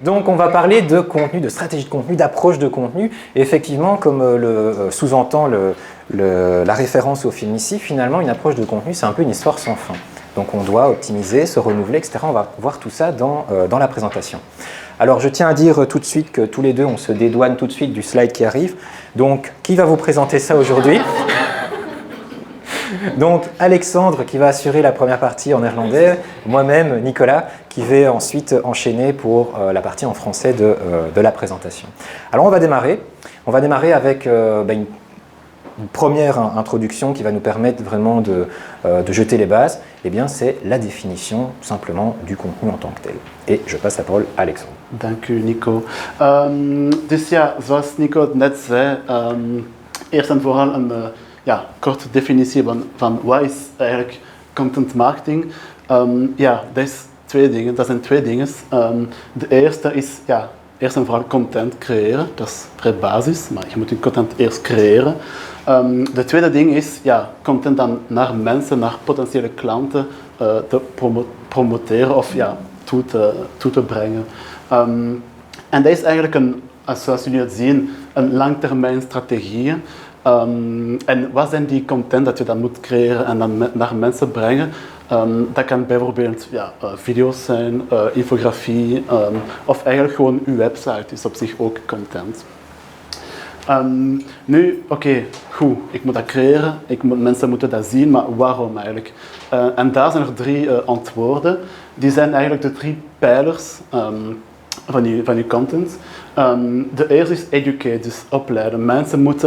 Donc on va parler de contenu, de stratégie de contenu, d'approche de contenu. Et effectivement, comme le sous-entend la référence au film ici, finalement une approche de contenu c'est un peu une histoire sans fin. Donc on doit optimiser, se renouveler, etc. On va voir tout ça dans la présentation. Alors je tiens à dire tout de suite que tous les deux on se dédouane tout de suite du slide qui arrive. Donc qui va vous présenter ça aujourd'hui? Donc Alexandre qui va assurer la première partie en néerlandais, moi-même Nicolas qui vais ensuite enchaîner pour la partie en français de la présentation. Alors on va démarrer avec une première introduction qui va nous permettre vraiment de jeter les bases. Eh bien c'est la définition simplement du contenu en tant que tel. Et je passe la parole à Alexandre. Dank u Nico. Dus ja, zoals Nico het net zei, eerst en vooral een korte definitie van wat is eigenlijk content marketing. Dat zijn twee dingen. De eerste is eerst en vooral content creëren. Dat is vrij basis, maar je moet je content eerst creëren. De tweede ding is content dan naar mensen, naar potentiële klanten te promoteren of toe te brengen. En dat is eigenlijk zoals jullie het zien, een langtermijn strategie. En wat zijn die content dat je dan moet creëren en dan naar mensen brengen? Dat kan bijvoorbeeld video's zijn, infografie of eigenlijk gewoon uw website is op zich ook content. Goed, ik moet dat creëren, mensen moeten dat zien, maar waarom eigenlijk? En daar zijn er 3 antwoorden. Die zijn eigenlijk de 3 pijlers van je content. De eerste is educate, dus opleiden. Mensen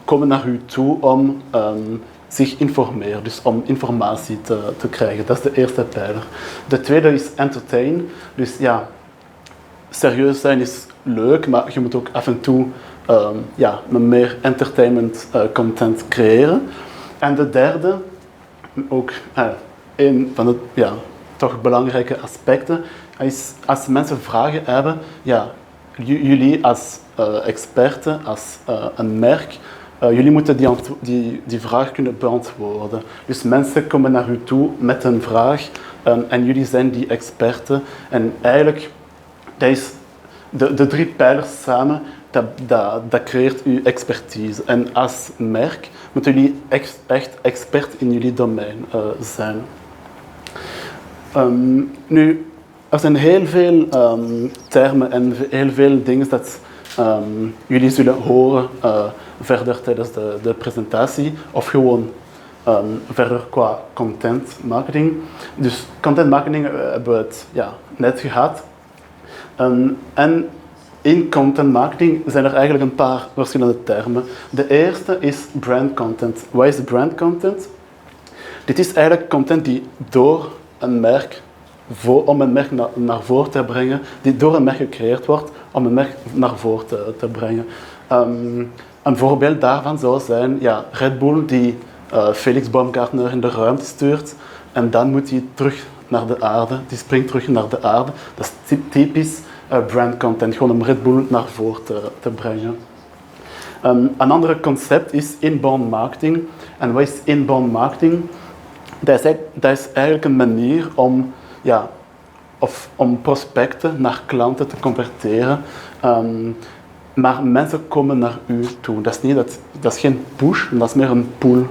komen naar u toe om zich informeren, dus om informatie te krijgen. Dat is de eerste pijler. De tweede is entertain, dus serieus zijn is leuk, maar je moet ook af en toe meer entertainment content creëren. En de derde, ook een van de toch belangrijke aspecten, is als mensen vragen hebben, jullie als experten, als een merk, jullie moeten die vraag kunnen beantwoorden. Dus mensen komen naar u toe met een vraag en jullie zijn die experten. En eigenlijk, dat is de 3 pijlers samen, dat creëert uw expertise. En als merk moeten jullie echt expert in jullie domein zijn. Nu, er zijn heel veel termen en heel veel dingen dat jullie zullen horen verder tijdens de presentatie of gewoon verder qua content marketing. Dus content marketing hebben we het net gehad. En in content marketing zijn er eigenlijk een paar verschillende termen. De eerste is brand content. Wat is brand content? Dit is eigenlijk content die door een merk, om een merk naar voren te brengen, die door een merk gecreëerd wordt om een merk naar voren te brengen. Een voorbeeld daarvan zou zijn Red Bull die Felix Baumgartner in de ruimte stuurt en dan moet hij terug naar de aarde, die springt terug naar de aarde. Dat is typisch brand content, gewoon om Red Bull naar voren te brengen. Een ander concept is inbound marketing. En wat is inbound marketing? Dat is eigenlijk een manier om prospecten naar klanten te converteren. Maar mensen komen naar u toe. Dat is geen push, dat is meer een pull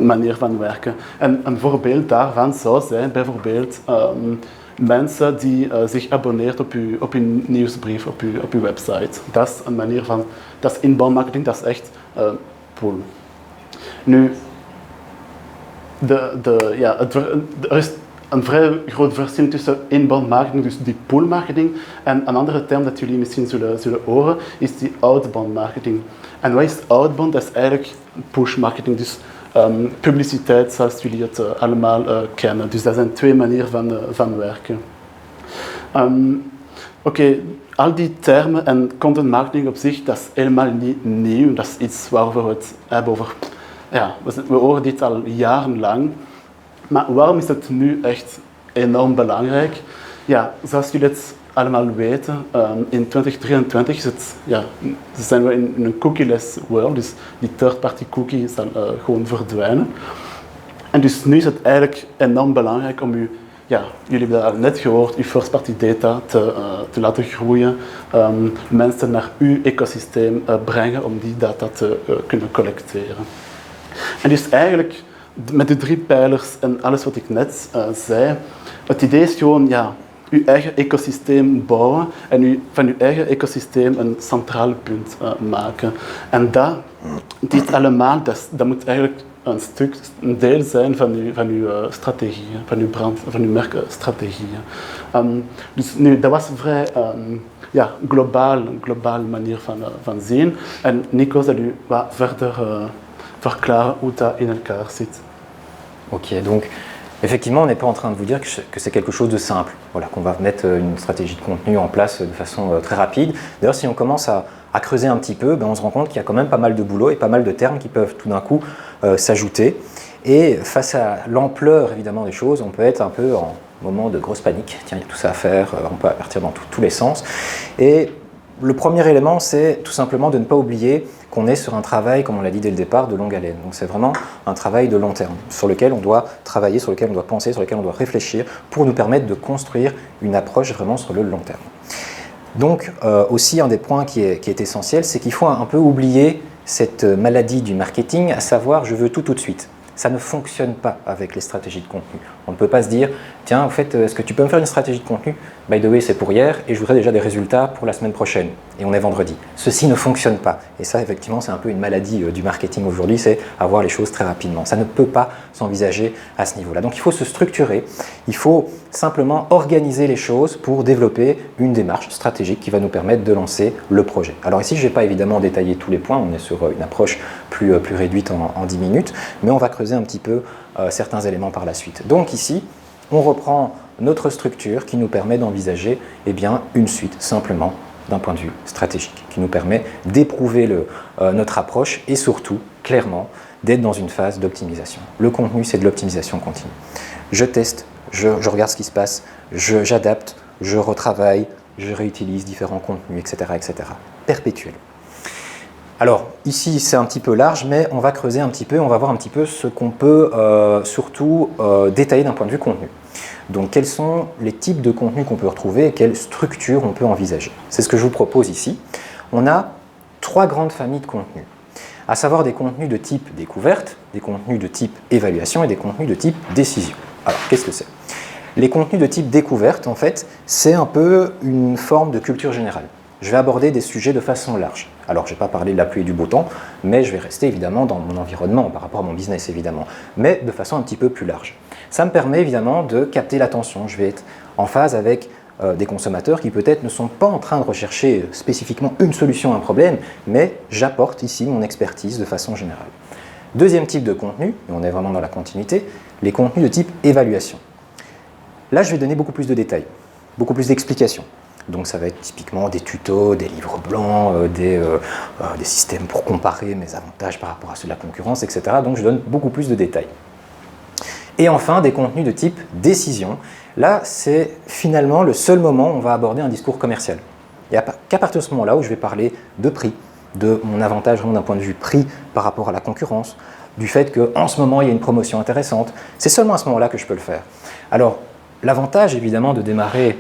manier van werken. En een voorbeeld daarvan zou zijn bijvoorbeeld mensen die zich abonneren op uw nieuwsbrief, op uw website. Dat is een manier van, dat is inbound marketing, dat is echt pull. Nu, er is een vrij groot verschil tussen inbound marketing, dus die pull marketing, en een andere term dat jullie misschien zullen horen, is die outbound marketing. En wat is outbound? Dat is eigenlijk push marketing, dus publiciteit zoals jullie het allemaal kennen. Dus dat zijn 2 manieren van werken. Al die termen en content marketing op zich, dat is helemaal niet nieuw. Dat is iets waarover we het hebben over. We horen dit al jarenlang. Maar waarom is het nu echt enorm belangrijk? Zoals jullie het allemaal weten, in 2023 zijn we in een cookieless world, dus die third-party cookie zal gewoon verdwijnen. En dus nu is het eigenlijk enorm belangrijk om ja, jullie hebben dat al net gehoord, uw first party data te laten groeien, mensen naar uw ecosysteem brengen om die data te kunnen collecteren. En dus eigenlijk, met de 3 pijlers en alles wat ik net zei, het idee is gewoon, ja, uw eigen ecosysteem bouwen en van uw eigen ecosysteem een centraal punt maken. En dit allemaal, dat moet eigenlijk een deel zijn van uw strategieën, van uw merkstrategieën. Dus nu, dat was een vrij globaal manier van zien. En Nico zal u wat verder verklaren hoe dat in elkaar zit. Ok, donc effectivement, on n'est pas en train de vous dire que c'est quelque chose de simple, voilà, qu'on va mettre une stratégie de contenu en place de façon très rapide. D'ailleurs, si on commence à creuser un petit peu, ben, on se rend compte qu'il y a quand même pas mal de boulot et pas mal de termes qui peuvent tout d'un coup s'ajouter. Et face à l'ampleur évidemment des choses, on peut être un peu en moment de grosse panique. Tiens, il y a tout ça à faire, on peut partir dans tous les sens. Et le premier élément, c'est tout simplement de ne pas oublier qu'on est sur un travail, comme on l'a dit dès le départ, de longue haleine. Donc c'est vraiment un travail de long terme, sur lequel on doit travailler, sur lequel on doit penser, sur lequel on doit réfléchir, pour nous permettre de construire une approche vraiment sur le long terme. Donc aussi un des points qui est essentiel, c'est qu'il faut un peu oublier cette maladie du marketing, à savoir je veux tout de suite. Ça ne fonctionne pas avec les stratégies de contenu. On ne peut pas se dire, tiens, en fait, est-ce que tu peux me faire une stratégie de contenu? By the way, c'est pour hier et je voudrais déjà des résultats pour la semaine prochaine. Et on est vendredi. Ceci ne fonctionne pas. Et ça, effectivement, c'est un peu une maladie du marketing aujourd'hui, c'est avoir les choses très rapidement. Ça ne peut pas s'envisager à ce niveau-là. Donc il faut se structurer, il faut simplement organiser les choses pour développer une démarche stratégique qui va nous permettre de lancer le projet. Alors ici, je ne vais pas évidemment détailler tous les points, on est sur une approche plus réduite en 10 minutes, mais on va creuser un petit peu certains éléments par la suite. Donc ici, on reprend notre structure qui nous permet d'envisager une suite simplement d'un point de vue stratégique, qui nous permet d'éprouver notre approche et surtout, clairement, d'être dans une phase d'optimisation. Le contenu, c'est de l'optimisation continue. Je teste, je regarde ce qui se passe, j'adapte, je retravaille, je réutilise différents contenus, etc. etc. Perpétuel. Alors, ici, c'est un petit peu large, mais on va creuser un petit peu, on va voir un petit peu ce qu'on peut surtout détailler d'un point de vue contenu. Donc, quels sont les types de contenus qu'on peut retrouver et quelles structures on peut envisager. C'est ce que je vous propose ici. On a 3 grandes familles de contenus, à savoir des contenus de type découverte, des contenus de type évaluation et des contenus de type décision. Alors, qu'est-ce que c'est? Les contenus de type découverte, en fait, c'est un peu une forme de culture générale. Je vais aborder des sujets de façon large. Alors, je ne vais pas parler de la pluie et du beau temps, mais je vais rester évidemment dans mon environnement, par rapport à mon business évidemment, mais de façon un petit peu plus large. Ça me permet évidemment de capter l'attention. Je vais être en phase avec des consommateurs qui peut-être ne sont pas en train de rechercher spécifiquement une solution à un problème, mais j'apporte ici mon expertise de façon générale. Deuxième type de contenu, et on est vraiment dans la continuité, les contenus de type évaluation. Là, je vais donner beaucoup plus de détails, beaucoup plus d'explications. Donc ça va être typiquement des tutos, des livres blancs, des systèmes pour comparer mes avantages par rapport à ceux de la concurrence, etc. Donc je donne beaucoup plus de détails. Et enfin, des contenus de type décision. Là, c'est finalement le seul moment où on va aborder un discours commercial. Il n'y a qu'à partir de ce moment-là où je vais parler de prix, de mon avantage vraiment d'un point de vue prix par rapport à la concurrence, du fait qu'en ce moment, il y a une promotion intéressante. C'est seulement à ce moment-là que je peux le faire. Alors, l'avantage évidemment de démarrer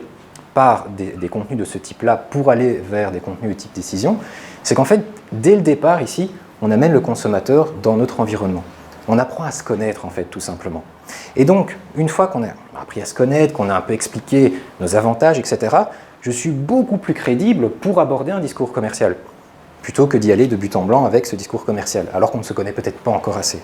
par des contenus de ce type-là pour aller vers des contenus de type décision, c'est qu'en fait, dès le départ ici, on amène le consommateur dans notre environnement. On apprend à se connaître en fait, tout simplement. Et donc, une fois qu'on a appris à se connaître, qu'on a un peu expliqué nos avantages, etc., je suis beaucoup plus crédible pour aborder un discours commercial, plutôt que d'y aller de but en blanc avec ce discours commercial, alors qu'on ne se connaît peut-être pas encore assez.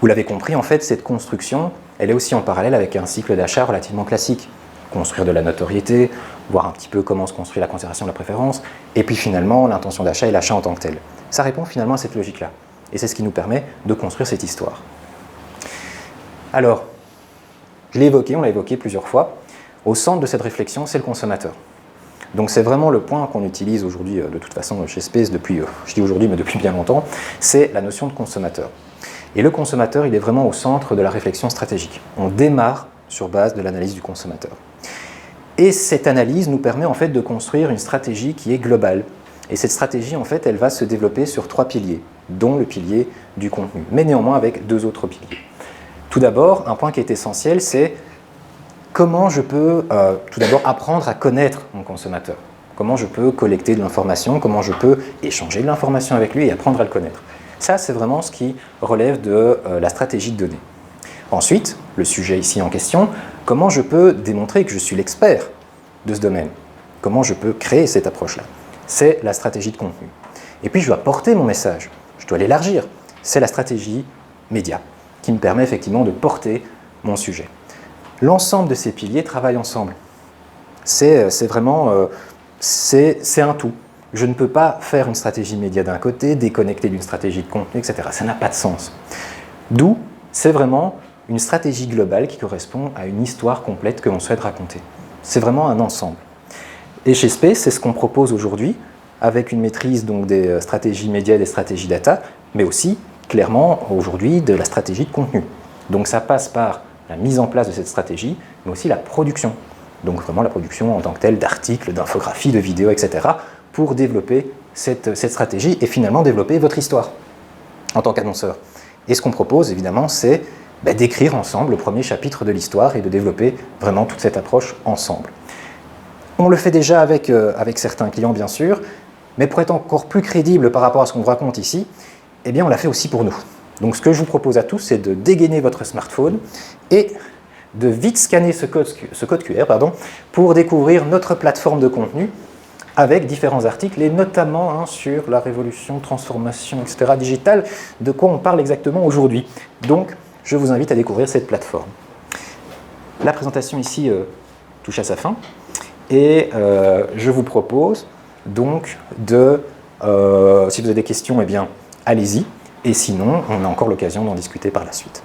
Vous l'avez compris, en fait, cette construction, elle est aussi en parallèle avec un cycle d'achat relativement classique. Construire de la notoriété, voir un petit peu comment se construit la considération de la préférence, et puis finalement l'intention d'achat et l'achat en tant que tel. Ça répond finalement à cette logique-là. Et c'est ce qui nous permet de construire cette histoire. Alors, je l'ai évoqué, on l'a évoqué plusieurs fois, au centre de cette réflexion, c'est le consommateur. Donc c'est vraiment le point qu'on utilise aujourd'hui, de toute façon chez Space depuis, je dis aujourd'hui mais depuis bien longtemps, c'est la notion de consommateur. Et le consommateur, il est vraiment au centre de la réflexion stratégique. On démarre sur base de l'analyse du consommateur. Et cette analyse nous permet en fait de construire une stratégie qui est globale. Et cette stratégie, en fait, elle va se développer sur 3 piliers, dont le pilier du contenu, mais néanmoins avec 2 autres piliers. Tout d'abord, un point qui est essentiel, c'est comment je peux tout d'abord apprendre à connaître mon consommateur? Comment je peux collecter de l'information? Comment je peux échanger de l'information avec lui et apprendre à le connaître? Ça, c'est vraiment ce qui relève de la stratégie de données. Ensuite, le sujet ici en question, comment je peux démontrer que je suis l'expert de ce domaine? Comment je peux créer cette approche-là? C'est la stratégie de contenu. Et puis, je dois porter mon message, je dois l'élargir. C'est la stratégie média qui me permet effectivement de porter mon sujet. L'ensemble de ces piliers travaillent ensemble. C'est vraiment c'est un tout. Je ne peux pas faire une stratégie média d'un côté, déconnecter d'une stratégie de contenu, etc. Ça n'a pas de sens. D'où, c'est vraiment une stratégie globale qui correspond à une histoire complète que l'on souhaite raconter. C'est vraiment un ensemble. Et chez Space, c'est ce qu'on propose aujourd'hui, avec une maîtrise donc, des stratégies médias et des stratégies data, mais aussi, clairement, aujourd'hui, de la stratégie de contenu. Donc ça passe par la mise en place de cette stratégie, mais aussi la production. Donc vraiment la production en tant que telle d'articles, d'infographies, de vidéos, etc., pour développer cette stratégie et finalement développer votre histoire en tant qu'annonceur. Et ce qu'on propose, évidemment, c'est d'écrire ensemble le premier chapitre de l'histoire et de développer vraiment toute cette approche ensemble. On le fait déjà avec certains clients, bien sûr, mais pour être encore plus crédible par rapport à ce qu'on vous raconte ici, eh bien, on l'a fait aussi pour nous. Donc, ce que je vous propose à tous, c'est de dégainer votre smartphone et de vite scanner ce code QR pour découvrir notre plateforme de contenu avec différents articles et notamment sur la révolution, transformation, etc. digitale, de quoi on parle exactement aujourd'hui. Donc, je vous invite à découvrir cette plateforme. La présentation ici touche à sa fin et je vous propose donc de, si vous avez des questions, eh bien, allez-y, et sinon, on a encore l'occasion d'en discuter par la suite.